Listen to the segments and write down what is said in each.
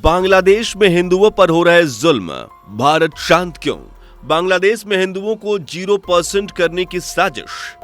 बांग्लादेश में हिंदुओं पर हो रहे जुल्म, भारत शांत क्यों? बांग्लादेश में हिंदुओं को 0% करने की साजिश।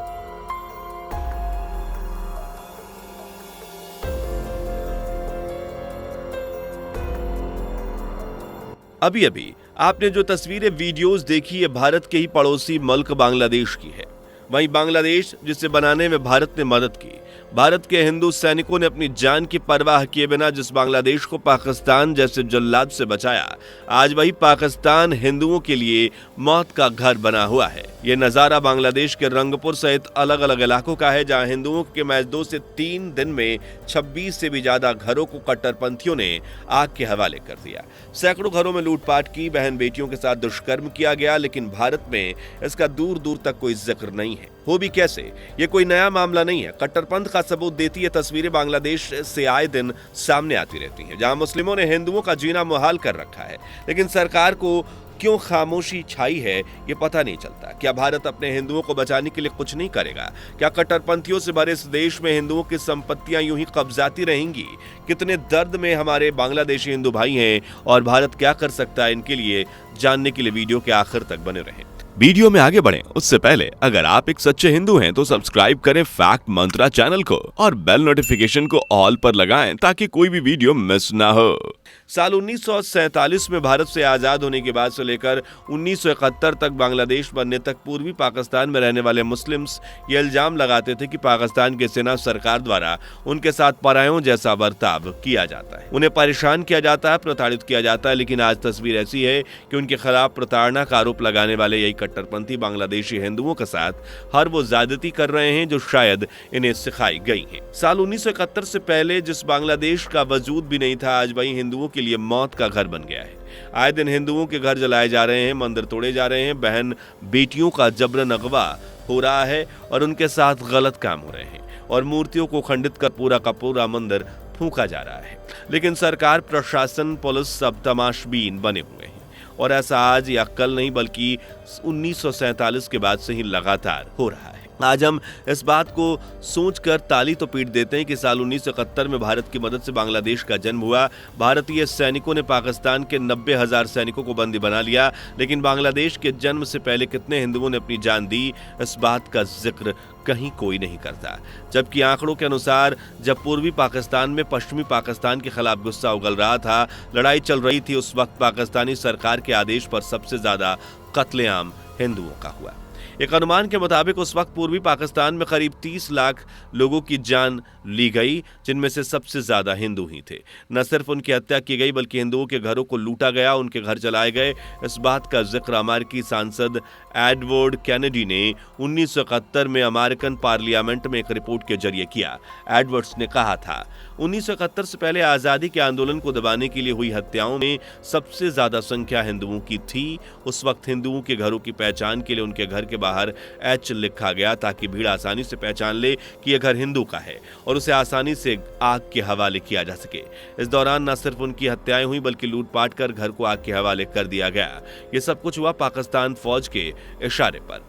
अभी अभी आपने जो तस्वीरें वीडियोस देखी है भारत के ही पड़ोसी मुल्क बांग्लादेश की है। वहीं बांग्लादेश जिसे बनाने में भारत ने मदद की, भारत के हिंदू सैनिकों ने अपनी जान की परवाह किए बिना जिस बांग्लादेश को पाकिस्तान जैसे जल्लाद से बचाया, आज वही पाकिस्तान हिंदुओं के लिए मौत का घर बना हुआ है। ये नजारा बांग्लादेश के रंगपुर सहित अलग अलग इलाकों का है, जहां हिंदुओं के महज 2 से 3 दिन में 26 से भी ज्यादा घरों को कट्टरपंथियों ने आग के हवाले कर दिया। सैकड़ों घरों में लूटपाट की, बहन बेटियों के साथ दुष्कर्म किया गया, लेकिन भारत में इसका दूर दूर तक कोई जिक्र नहीं है। हो भी कैसे? ये कोई नया मामला नहीं है। कट्टरपंथ का सबूत देती है तस्वीरें बांग्लादेश से आए दिन सामने आती रहती हैं, जहां मुस्लिमों ने हिंदुओं का जीना मुहाल कर रखा है, लेकिन सरकार को क्यों खामोशी छाई है ये पता नहीं चलता। क्या भारत अपने हिंदुओं को बचाने के लिए कुछ नहीं करेगा? क्या कट्टरपंथियों से भरे इस देश में हिंदुओं की संपत्तियां यूं ही कब्जाती रहेंगी? कितने दर्द में हमारे बांग्लादेशी हिंदू भाई हैं और भारत क्या कर सकता है इनके लिए, जानने के लिए वीडियो के आखिर तक बने रहें। वीडियो में आगे बढ़ें उससे पहले अगर आप एक सच्चे हिंदू हैं तो सब्सक्राइब करें फैक्ट मंत्रा चैनल को और बेल नोटिफिकेशन को ऑल पर लगाएं ताकि कोई भी वीडियो मिस ना हो। साल 1947 में भारत से आजाद होने के बाद से लेकर 1971 तक बांग्लादेश बनने तक पूर्वी पाकिस्तान में रहने वाले मुस्लिम्स ये इल्जाम लगाते थे कि पाकिस्तान की सेना सरकार द्वारा उनके साथ परायों जैसा बर्ताव किया जाता है, उन्हें परेशान किया जाता है, प्रताड़ित किया जाता है। लेकिन आज तस्वीर ऐसी है कि उनके खिलाफ प्रताड़ना का आरोप लगाने वाले यही कट्टरपंथी बांग्लादेशी हिंदुओं के साथ हर वो ज्यादती कर रहे हैं जो शायद इन्हें सिखाई गई है। साल 1971 से पहले जिस बांग्लादेश का वजूद भी नहीं था, आज वही हिंदुओं के लिए मौत का घर बन गया है। आए दिन हिंदुओं के घर जलाए जा रहे हैं, मंदिर तोड़े जा रहे हैं, बहन बेटियों का जबरन अगवा हो रहा है और उनके साथ गलत काम हो रहे हैं और मूर्तियों को खंडित कर पूरा का पूरा मंदिर फूंका जा रहा है। लेकिन सरकार, प्रशासन, पुलिस सब तमाशबीन बने हुए हैं और ऐसा आज या कल नहीं बल्कि 1947 के बाद से ही लगातार हो रहा है। आज हम इस बात को सोचकर ताली तो पीट देते हैं कि साल 1971 में भारत की मदद से बांग्लादेश का जन्म हुआ। भारतीय सैनिकों ने पाकिस्तान के 90,000 सैनिकों को बंदी बना लिया, लेकिन बांग्लादेश के जन्म से पहले कितने हिंदुओं ने अपनी जान दी, इस बात का जिक्र कहीं कोई नहीं करता। जबकि आंकड़ों के अनुसार जब पूर्वी पाकिस्तान में पश्चिमी पाकिस्तान के खिलाफ गुस्सा उगल रहा था, लड़ाई चल रही थी, उस वक्त पाकिस्तानी सरकार के आदेश पर सबसे ज्यादा कत्लेआम हिंदुओं का हुआ। एक अनुमान के मुताबिक उस वक्त पूर्वी पाकिस्तान में करीब 30 लाख लोगों की जान ली गई, जिनमें से सबसे ज्यादा हिंदू ही थे। न सिर्फ उनकी हत्या की गई बल्कि हिंदुओं के घरों को लूटा गया, उनके घर जलाए गए। इस बात का जिक्र अमेरिकी सांसद एडवर्ड कैनेडी ने 1971 में अमेरिकन पार्लियामेंट में एक रिपोर्ट के जरिए किया। एडवर्ड्स ने कहा था, 1971 से पहले आजादी के आंदोलन को दबाने के लिए हुई हत्याओं में सबसे ज्यादा संख्या हिंदुओं की थी। उस वक्त हिंदुओं के घरों की पहचान के लिए उनके घर के बाहर एच लिखा गया ताकि भीड़ आसानी से पहचान ले कि यह घर हिंदू का है और उसे आसानी से आग के हवाले किया जा सके। इस दौरान न सिर्फ उनकी हत्याएं हुई बल्कि लूटपाट कर घर को आग के हवाले कर दिया गया। यह सब कुछ हुआ पाकिस्तान फौज के इशारे पर।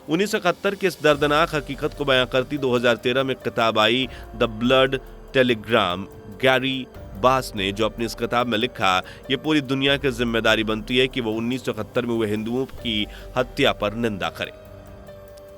1971 की इस दर्दनाक हकीकत को बयां करती 2013 में किताब I the blood Telegram. Gary बास ने जो अपनी इस किताब में लिखा, ये पूरी दुनिया की जिम्मेदारी बनती है कि वो 1971 में हुए हिंदुओं की हत्या पर निंदा करे।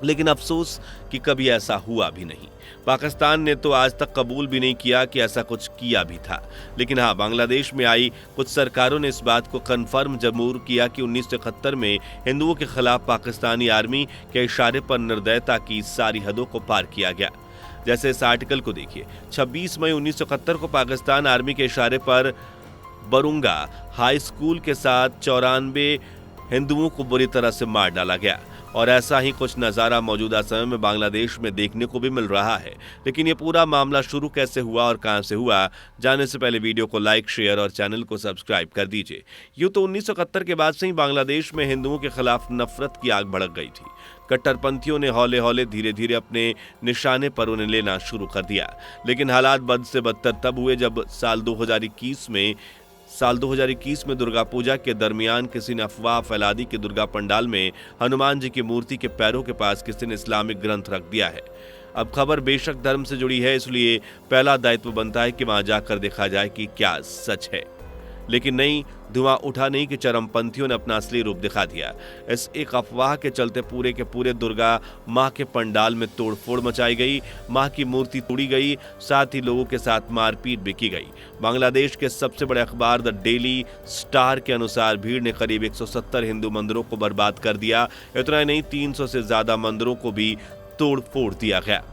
लेकिन अफसोस कि कभी ऐसा हुआ भी नहीं। पाकिस्तान ने तो आज तक कबूल भी नहीं किया कि ऐसा कुछ किया भी था। लेकिन हाँ, बांग्लादेश में आई कुछ सरकारों ने इस बात को कन्फर्म जरूर किया कि 1971 में हिंदुओं के खिलाफ पाकिस्तानी आर्मी के इशारे पर निर्दयता की सारी हदों को पार किया गया। जैसे इस आर्टिकल को देखिए, 26 मई 1971 को पाकिस्तान आर्मी के इशारे पर बरुंगा हाई स्कूल के साथ 94 हिंदुओं को बुरी तरह से मार डाला गया और ऐसा ही कुछ नज़ारा मौजूदा समय में बांग्लादेश में देखने को भी मिल रहा है। लेकिन ये पूरा मामला शुरू कैसे हुआ और कहां से हुआ, जानने से पहले वीडियो को लाइक, शेयर और चैनल को सब्सक्राइब कर दीजिए। यूं तो 1971 के बाद से ही बांग्लादेश में हिंदुओं के खिलाफ नफरत की आग भड़क गई थी। कट्टरपंथियों ने हौले हौले धीरे धीरे अपने निशाने पर उन्हें लेना शुरू कर दिया। लेकिन हालात बद से बदतर तब हुए जब साल 2021 में दुर्गा पूजा के दरमियान किसी ने अफवाह फैला दी कि दुर्गा पंडाल में हनुमान जी की मूर्ति के पैरों के पास किसी ने इस्लामिक ग्रंथ रख दिया है। अब खबर बेशक धर्म से जुड़ी है, इसलिए पहला दायित्व बनता है कि वहां जाकर देखा जाए कि क्या सच है। लेकिन नहीं, धुआं उठा नहीं कि चरमपंथियों ने अपना असली रूप दिखा दिया। इस एक अफवाह के चलते पूरे के पूरे दुर्गा मां के पंडाल में तोड़फोड़ मचाई गई, मां की मूर्ति तोड़ी गई, साथ ही लोगों के साथ मारपीट भी की गई। बांग्लादेश के सबसे बड़े अखबार द डेली स्टार के अनुसार भीड़ ने करीब 170 हिंदू मंदिरों को बर्बाद कर दिया। इतना ही नहीं, 300 से ज्यादा मंदिरों को भी तोड़ फोड़ दिया गया।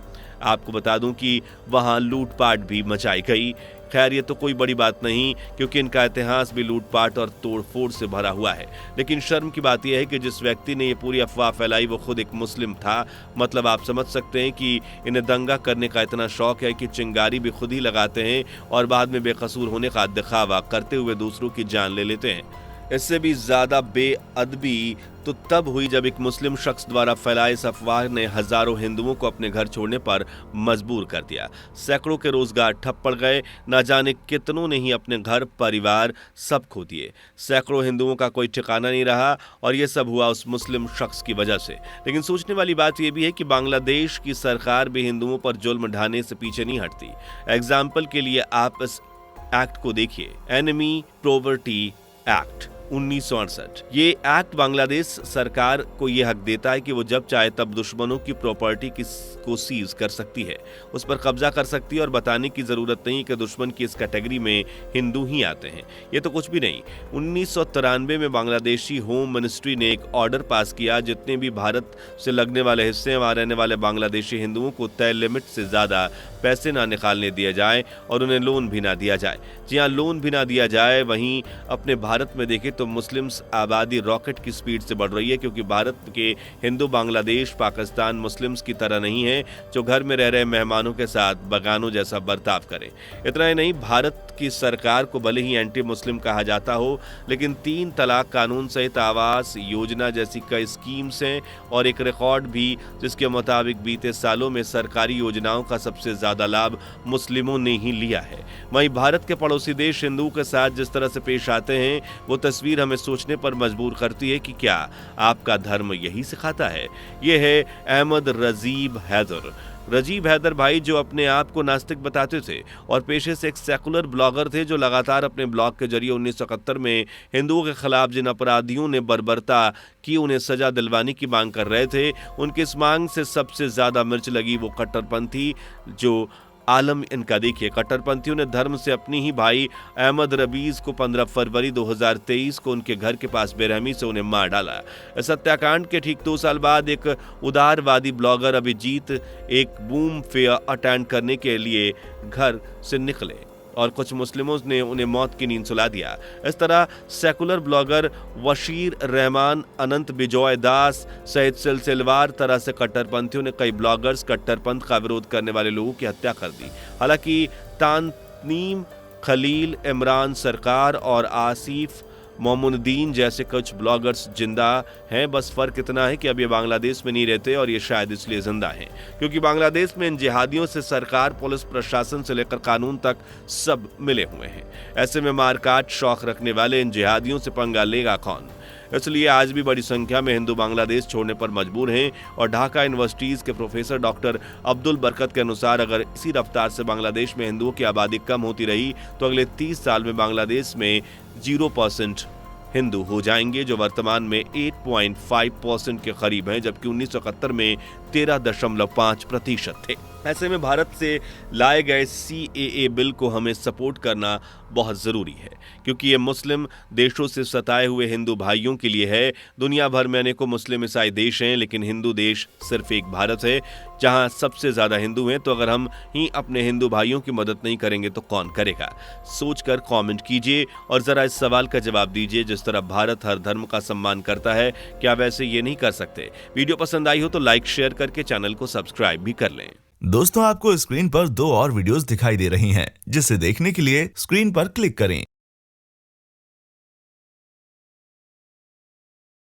आपको बता दूं कि वहां लूटपाट भी मचाई गई। खैर, ये तो कोई बड़ी बात नहीं, क्योंकि इनका इतिहास भी लूटपाट और तोड़फोड़ से भरा हुआ है। लेकिन शर्म की बात यह है कि जिस व्यक्ति ने ये पूरी अफवाह फैलाई वो खुद एक मुस्लिम था। मतलब आप समझ सकते हैं कि इन्हें दंगा करने का इतना शौक है कि चिंगारी भी खुद ही लगाते हैं और बाद में बेकसूर होने का दिखावा करते हुए दूसरों की जान ले लेते हैं। इससे भी ज्यादा बेअदबी तो तब हुई जब एक मुस्लिम शख्स द्वारा फैलाए इस अफवाह ने हजारों हिंदुओं को अपने घर छोड़ने पर मजबूर कर दिया। सैकड़ों के रोजगार ठप पड़ गए, न जाने कितनों ने ही अपने घर परिवार सब खो दिए। सैकड़ों हिंदुओं का कोई ठिकाना नहीं रहा और यह सब हुआ उस मुस्लिम शख्स की वजह से। लेकिन सोचने वाली बात यह भी है कि बांग्लादेश की सरकार भी हिंदुओं पर जुल्म ढाने से पीछे नहीं हटती। एग्जाम्पल के लिए आप इस एक्ट को देखिए, एनिमी पॉवर्टी एक्ट 1968। ये एक्ट बांग्लादेश सरकार को यह हक देता है कि वो जब चाहे तब दुश्मनों की प्रॉपर्टी को सीज कर सकती है, उस पर कब्जा कर सकती है और बताने की जरूरत नहीं कि दुश्मन की इस कैटेगरी में हिंदू ही आते हैं। ये तो कुछ भी नहीं। 1993 में बांग्लादेशी होम मिनिस्ट्री ने एक ऑर्डर पास किया, जितने भी भारत से लगने वाले हिस्से में वहां रहने वाले बांग्लादेशी हिंदुओं को तय लिमिट से ज्यादा पैसे ना निकालने दिया जाए और उन्हें लोन भी ना दिया जाए। जी हाँ, लोन भी ना दिया जाए। वहीं अपने भारत में देखें तो मुस्लिम्स आबादी रॉकेट की स्पीड से बढ़ रही है, क्योंकि भारत के हिंदू बांग्लादेश पाकिस्तान मुस्लिम्स की तरह नहीं है जो घर में रह रहे मेहमानों के साथ बगानों जैसा बर्ताव करें। इतना ही नहीं, भारत की सरकार को भले ही एंटी मुस्लिम कहा जाता हो, लेकिन 3 तलाक कानून सहित आवास योजना जैसी कई स्कीम्स हैं और एक रिकॉर्ड भी जिसके मुताबिक बीते सालों में सरकारी योजनाओं का सबसे ज्यादा लाभ मुस्लिमों ने ही लिया है। वहीं भारत के पड़ोसी देश हिंदुओं के साथ जिस तरह से पेश आते हैं वो तस्वीर हमें सोचने पर मजबूर करती है कि क्या आपका धर्म यही सिखाता है। ये है अहमद रजीब हैदर भाई, जो अपने आप को नास्तिक बताते थे और पेशे से एक सेकुलर ब्लॉगर थे, जो लगातार अपने ब्लॉग के जरिए 1971 में हिंदुओं के खिलाफ जिन अपराधियों ने बर्बरता की उन्हें सजा दिलवाने की मांग कर रहे थे। उनकी इस मांग से सबसे ज्यादा मिर्च लगी वो कट्टरपंथी जो आलम इनका देखिए। कट्टरपंथियों ने धर्म से अपनी ही भाई अहमद रबीज को 15 फरवरी 2023 को उनके घर के पास बेरहमी से उन्हें मार डाला। इस हत्याकांड के ठीक 2 साल बाद एक उदारवादी ब्लॉगर अभिजीत एक बूम फेयर अटेंड करने के लिए घर से निकले और कुछ मुस्लिमों ने उन्हें मौत की नींद सुला दिया। इस तरह सेकुलर ब्लॉगर वशीर रहमान, अनंत बिजॉय दास सहित सिलसिलेवार तरह से कट्टरपंथियों ने कई ब्लॉगर्स, कट्टरपंथ का विरोध करने वाले लोगों की हत्या कर दी। हालांकि ताननीम खलील, इमरान सरकार और आसिफ मोमुद्दीन जैसे कुछ ब्लॉगर्स जिंदा हैं। बस फर्क इतना है कि अब ये बांग्लादेश में नहीं रहते और ये शायद इसलिए जिंदा हैं क्योंकि बांग्लादेश में इन जिहादियों से सरकार, पुलिस प्रशासन से लेकर कानून तक सब मिले हुए हैं। ऐसे में मारकाट शौक रखने वाले इन जिहादियों से पंगा लेगा कौन? इसलिए आज भी बड़ी संख्या में हिंदू बांग्लादेश छोड़ने पर मजबूर हैं और ढाका यूनिवर्सिटीज के प्रोफेसर डॉक्टर अब्दुल बरकत के अनुसार अगर इसी रफ्तार से बांग्लादेश में हिंदुओं की आबादी कम होती रही तो अगले 30 साल में बांग्लादेश में 0% हिंदू हो जाएंगे, जो वर्तमान में 8.5% के करीब हैं, जबकि 1971 में 13.5% थे। ऐसे में भारत से लाए गए CAA बिल को हमें सपोर्ट करना बहुत ज़रूरी है क्योंकि ये मुस्लिम देशों से सताए हुए हिंदू भाइयों के लिए है। दुनिया भर में अनेकों मुस्लिम ईसाई देश हैं, लेकिन हिंदू देश सिर्फ एक भारत है जहां सबसे ज़्यादा हिंदू हैं। तो अगर हम ही अपने हिंदू भाइयों की मदद नहीं करेंगे तो कौन करेगा? सोचकर कमेंट कीजिए और ज़रा इस सवाल का जवाब दीजिए। जिस तरह भारत हर धर्म का सम्मान करता है, क्या वैसे ये नहीं कर सकते? वीडियो पसंद आई हो तो लाइक शेयर करके चैनल को सब्सक्राइब भी कर लें। दोस्तों, आपको स्क्रीन पर 2 और वीडियोस दिखाई दे रही हैं, जिसे देखने के लिए स्क्रीन पर क्लिक करें।